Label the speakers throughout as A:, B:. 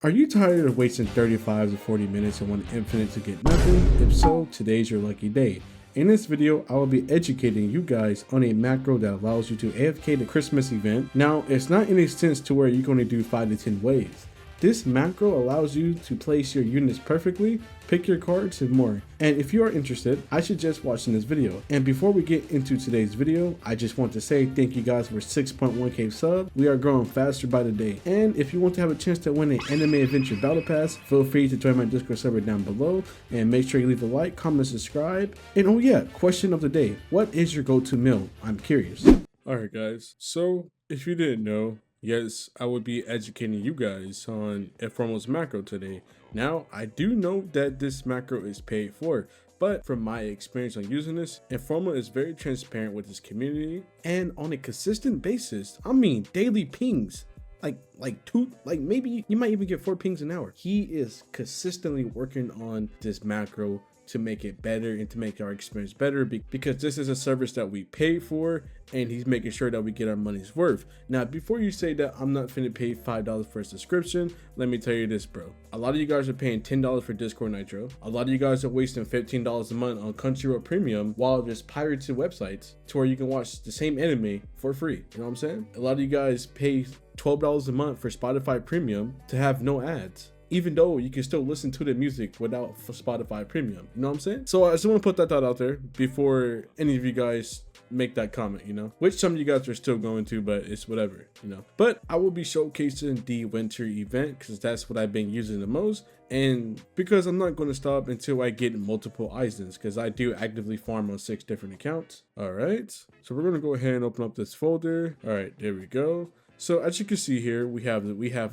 A: Are you tired of wasting 35 to 40 minutes on one infinite to get nothing? If so, today's your lucky day. In this video, I will be educating you guys on a macro that allows you to AFK the Christmas event. Now, it's not in a sense to where you're going to do 5 to 10 waves. This macro allows you to place your units perfectly, pick your cards, and more. And if you are interested, I suggest watching this video. And before we get into today's video, I just want to say thank you guys for 6.1k subs. We are growing faster by the day. And if you want to have a chance to win an anime adventure battle pass, feel free to join my Discord server down below. And make sure you leave a like, comment, subscribe. And oh yeah, question of the day. What is your go-to meal? I'm curious. Alright guys, so if you didn't know, yes, I would be educating you guys on Informal's macro today. Now, I do know that this macro is paid for, but from my experience on using this, Informal is very transparent with his community, and on a consistent basis, I mean daily pings, maybe you might even get 4 pings an hour. He is consistently working on this macro to make it better and to make our experience better, because this is a service that we pay for and he's making sure that we get our money's worth. Now, before you say that I'm not finna pay $5 for a subscription, let me tell you this, bro. A lot of you guys are paying $10 for Discord Nitro. A lot of you guys are wasting $15 a month on Crunchyroll Premium while there's pirated websites to where you can watch the same anime for free. You know what I'm saying? A lot of you guys pay $12 a month for Spotify Premium to have no ads, even though you can still listen to the music without Spotify Premium. You know what I'm saying? So I just want to put that thought out there before any of you guys make that comment, you know, which some of you guys are still going to, but it's whatever, you know. But I will be showcasing the winter event because that's what I've been using the most, and because I'm not going to stop until I get multiple Eisens, because I do actively farm on 6 different accounts. All right, so we're going to go ahead and open up this folder. All right, there we go. So as you can see here, we have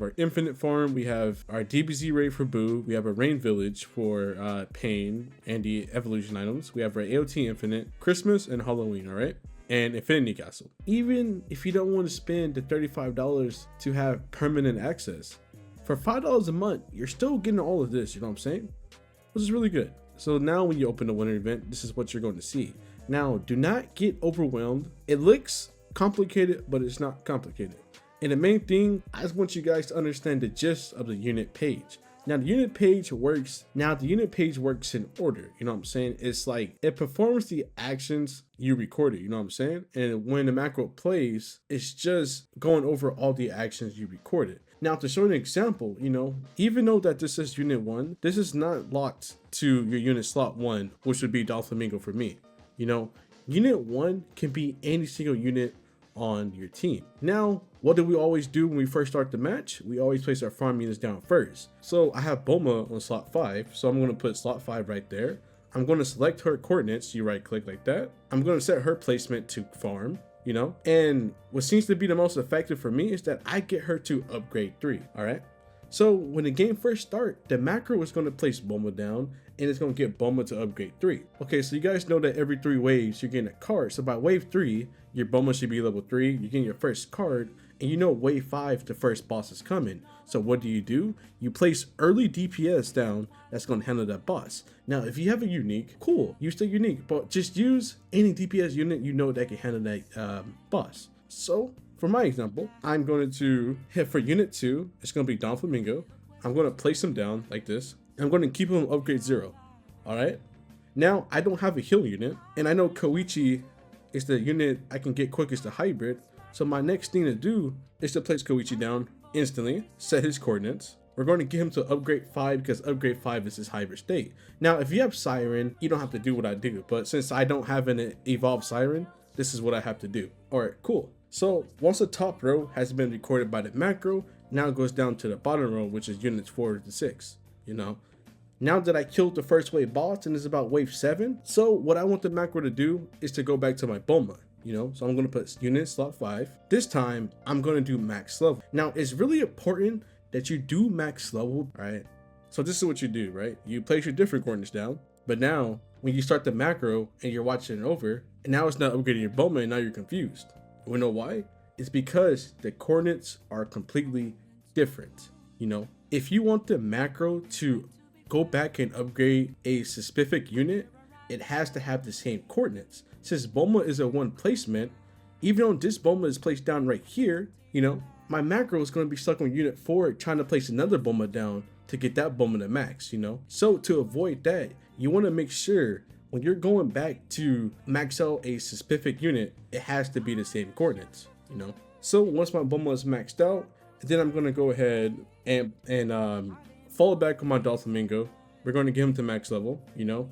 A: our infinite farm, we have our DBZ raid for Boo, we have our rain village for Pain and the evolution items, we have our AOT infinite, Christmas and Halloween, all right, and Infinity Castle. Even if you don't want to spend the $35 to have permanent access, for $5 a month, you're still getting all of this, you know what I'm saying? Which is really good. So now when you open the winter event, this is what you're going to see. Now, do not get overwhelmed. It looks complicated, but it's not complicated. And the main thing, I just want you guys to understand the gist of the unit page. Now the unit page works in order, you know what I'm saying? It's like it performs the actions you recorded, you know what I'm saying? And when the macro plays, it's just going over all the actions you recorded. Now to show an example, you know, even though that this is unit 1, this is not locked to your unit slot 1, which would be Doflamingo for me. You know, unit 1 can be any single unit on your team. Now, what do we always do when we first start the match? We always place our farm units down first. So I have Bulma on slot 5, so I'm going to put slot 5 right there. I'm going to select her coordinates. You right click like that. I'm going to set her placement to farm, you know, and what seems to be the most effective for me is that I get her to upgrade 3. All right, so when the game first starts, the macro is going to place Bulma down and it's going to get Bulma to upgrade 3. Okay, so you guys know that every 3 waves you're getting a card. So by wave 3, your Bulma should be level 3. You're getting your first card, and you know wave 5, the first boss is coming. So what do? You place early DPS down that's going to handle that boss. Now, if you have a unique, cool, use the unique, but just use any DPS unit you know that can handle that boss. So for my example, I'm going to hit for unit 2. It's going to be Doflamingo. I'm going to place him down like this. I'm going to keep him upgrade 0. All right. Now I don't have a heal unit, and I know Koichi is the unit I can get quickest to hybrid. So my next thing to do is to place Koichi down instantly, set his coordinates. We're going to get him to upgrade 5 because upgrade 5 is his hybrid state. Now, if you have Siren, you don't have to do what I do, but since I don't have an evolved Siren, this is what I have to do. All right, cool. So once the top row has been recorded by the macro, now it goes down to the bottom row, which is units 4 to 6, you know. Now that I killed the first wave boss and it's about wave 7, so what I want the macro to do is to go back to my Bulma, you know. So I'm going to put unit slot 5. This time I'm going to do max level. Now it's really important that you do max level, right? So this is what you do, right? You place your different coordinates down, but now when you start the macro and you're watching it over, and now it's not upgrading your Bulma, and now you're confused. We know why? It's because the coordinates are completely different. You know, if you want the macro to go back and upgrade a specific unit, it has to have the same coordinates. Since Bulma is a 1 placement, even though this Bulma is placed down right here, you know, my macro is going to be stuck on unit 4 trying to place another Bulma down to get that Bulma to max, you know? So to avoid that, you want to make sure when you're going back to max out a specific unit, it has to be the same coordinates, you know? So once my Bulma is maxed out, then I'm going to go ahead and follow back on my Doflamingo. We're going to get him to max level, you know?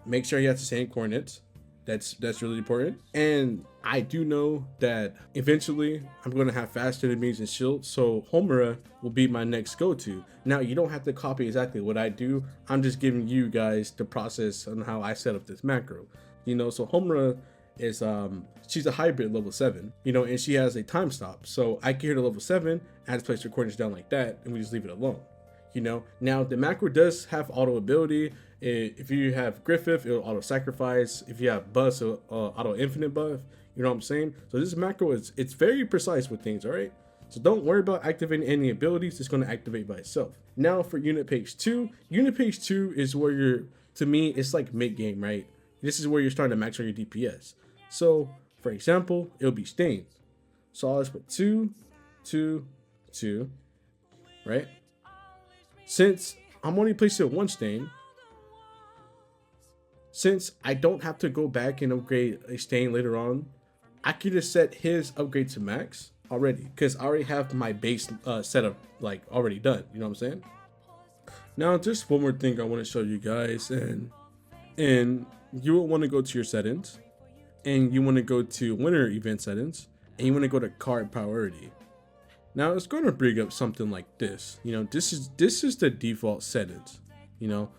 A: Make sure he has the same coordinates. That's really important. And I do know that eventually I'm going to have faster enemies and shield, so Homura will be my next go-to. Now, you don't have to copy exactly what I do. I'm just giving you guys the process on how I set up this macro. You know, so Homura is she's a hybrid level 7, you know, and she has a time stop. So I get her to level 7, I just place her coordinates down like that, and we just leave it alone. You know, now the macro does have auto ability. If you have Griffith, it'll auto sacrifice. If you have Buzz, it'll auto infinite buff. You know what I'm saying? So this macro it's very precise with things, all right? So don't worry about activating any abilities. It's going to activate by itself. Now for unit page 2. Unit page 2 is where you're, to me, it's like mid game, right? This is where you're starting to max out your DPS. So for example, it'll be stains. So I'll just put 2, 2, 2, right? Since I'm only placing one stain, since I don't have to go back and upgrade a stain later on, I can just set his upgrade to max already, because I already have my base setup like already done. You know what I'm saying? Now, just one more thing I want to show you guys, and you will want to go to your settings, and you want to go to winter event settings, and you want to go to card priority. Now it's going to bring up something like this. You know, this is the default settings, you know,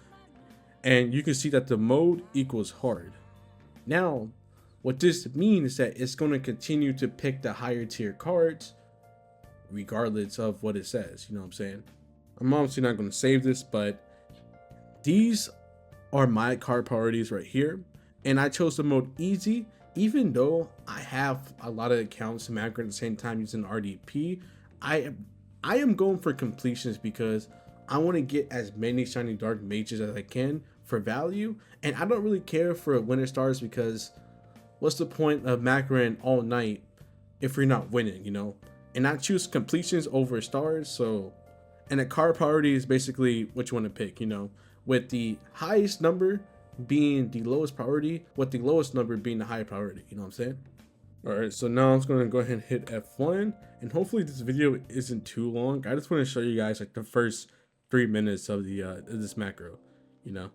A: and you can see that the mode equals hard. Now, what this means is that it's going to continue to pick the higher tier cards regardless of what it says. You know what I'm saying? I'm obviously not going to save this, but these are my card priorities right here. And I chose the mode easy, even though I have a lot of accounts in macro at the same time using RDP. I am going for completions because I want to get as many shiny dark mages as I can for value, and I don't really care for winter stars because what's the point of macroing all night if you're not winning, you know? And I choose completions over stars. So, and a card priority is basically what you want to pick, you know, with the highest number being the lowest priority, with the lowest number being the high priority. You know what I'm saying? All right, so now I'm just going to go ahead and hit F1, and hopefully this video isn't too long. I just want to show you guys like the first 3 minutes of the this macro, you know.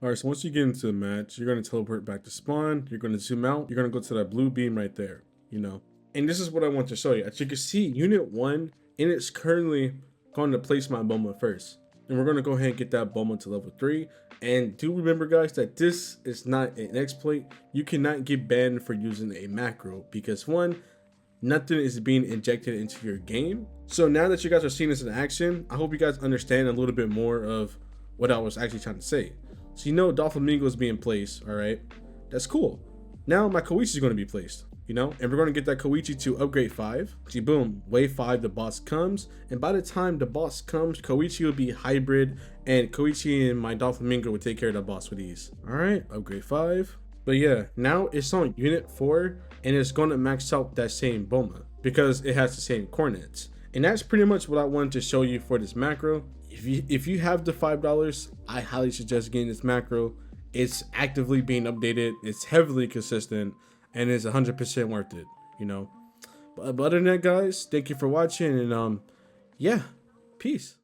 A: All right, so once you get into the match, you're going to teleport back to spawn. You're going to zoom out. You're going to go to that blue beam right there, you know. And this is what I want to show you. As you can see, unit 1, and it's currently going to place my Bulma first. And we're going to go ahead and get that Bulma to level 3. And do remember, guys, that this is not an exploit. You cannot get banned for using a macro because, one, nothing is being injected into your game. So now that you guys are seeing this in action, I hope you guys understand a little bit more of what I was actually trying to say. So you know Doflamingo is being placed, all right? That's cool. Now my Koichi is going to be placed, you know, and we're going to get that Koichi to upgrade 5. See, boom, wave 5, the boss comes, and by the time the boss comes, Koichi will be hybrid, and Koichi and my Doflamingo will take care of the boss with ease. All right, upgrade 5. But yeah, now it's on unit 4, and it's going to max out that same Bulma because it has the same coordinates. And that's pretty much what I wanted to show you for this macro. If you have the $5, I highly suggest getting this macro. It's actively being updated, it's heavily consistent, and it's 100% worth it, you know. But other than that, guys, thank you for watching, and yeah, peace.